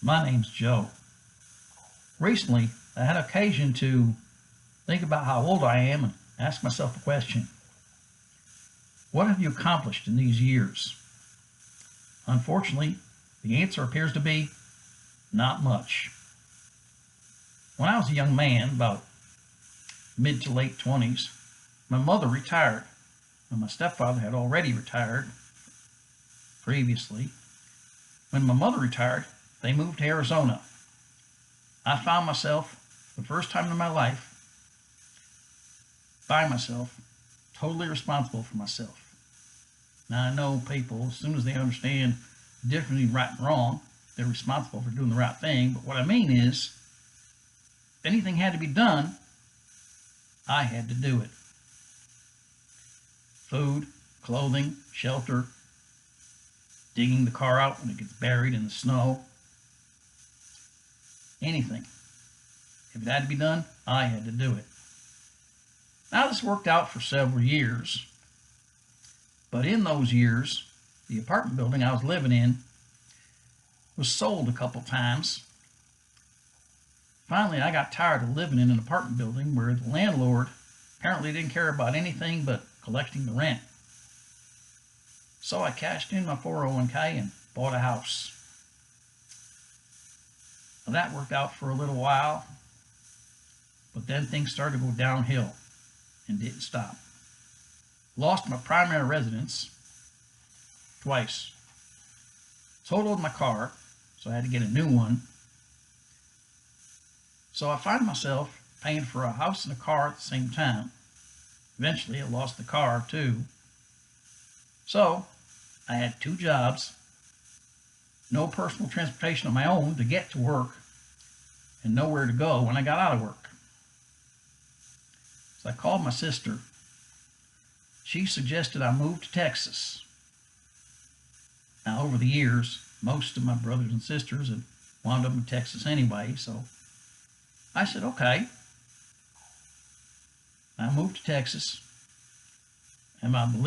My name's Joe. Recently, I had occasion to think about how old I am and ask myself a question. What have you accomplished in these years? Unfortunately, the answer appears to be not much. When I was a young man, about mid to late 20s, my mother retired, and my stepfather had already retired previously. When my mother retired, they moved to Arizona. I found myself, for the first time in my life, by myself, totally responsible for myself. Now, I know people, as soon as they understand the difference between right and wrong, they're responsible for doing the right thing. But what I mean is, if anything had to be done, I had to do it. Food, clothing, shelter, digging the car out when it gets buried in the snow, anything. If it had to be done, I had to do it. Now, this worked out for several years, but in those years, the apartment building I was living in was sold a couple times. Finally, I got tired of living in an apartment building where the landlord apparently didn't care about anything but collecting the rent. So I cashed in my 401k and bought a house. Now, that worked out for a little while, but then things started to go downhill and didn't stop. Lost my primary residence twice. Totaled my car, so I had to get a new one. So I find myself paying for a house and a car at the same time. Eventually, I lost the car too. So I had two jobs, no personal transportation of my own to get to work, and nowhere to go when I got out of work. So I called my sister. She suggested I move to Texas. Now, over the years, most of my brothers and sisters had wound up in Texas anyway, so I said, okay. I moved to Texas, and I've been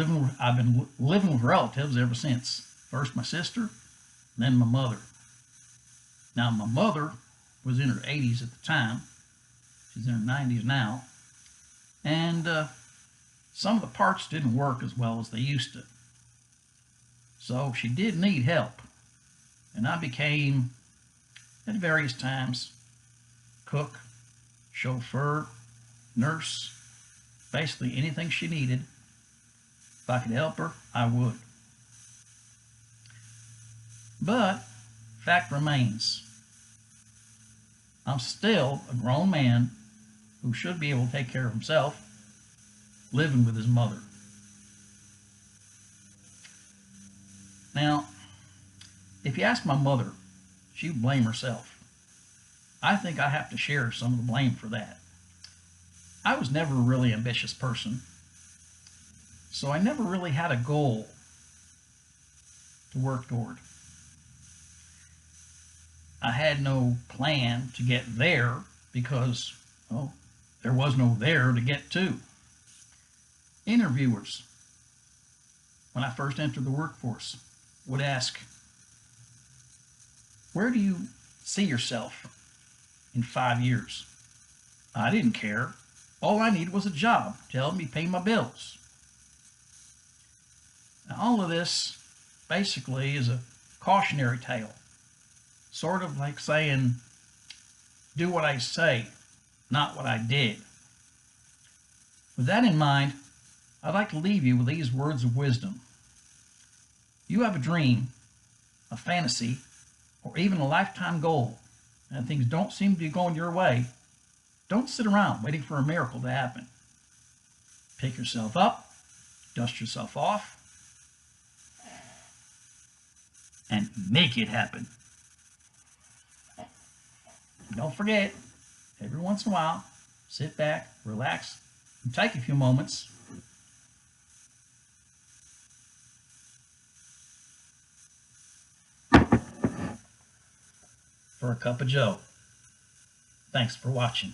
living with relatives ever since. First my sister, then my mother. Now, my mother was in her 80s at the time. She's in her 90s now. And some of the parts didn't work as well as they used to. So she did need help. And I became, at various times, cook, chauffeur, nurse, basically anything she needed. If I could help her, I would. But fact remains, I'm still a grown man who should be able to take care of himself, living with his mother. Now, if you ask my mother, she would blame herself. I think I have to share some of the blame for that. I was never a really ambitious person, so I never really had a goal to work toward. I had no plan to get there because, well, there was no there to get to. Interviewers, when I first entered the workforce, would ask, where do you see yourself in 5 years? I didn't care. All I needed was a job to help me pay my bills. Now, all of this basically is a cautionary tale, sort of like saying, do what I say, not what I did. With that in mind, I'd like to leave you with these words of wisdom. You have a dream, a fantasy, or even a lifetime goal, and things don't seem to be going your way. Don't sit around waiting for a miracle to happen. Pick yourself up, dust yourself off, and make it happen. Don't forget, every once in a while, sit back, relax, and take a few moments for a cup of Joe. Thanks for watching.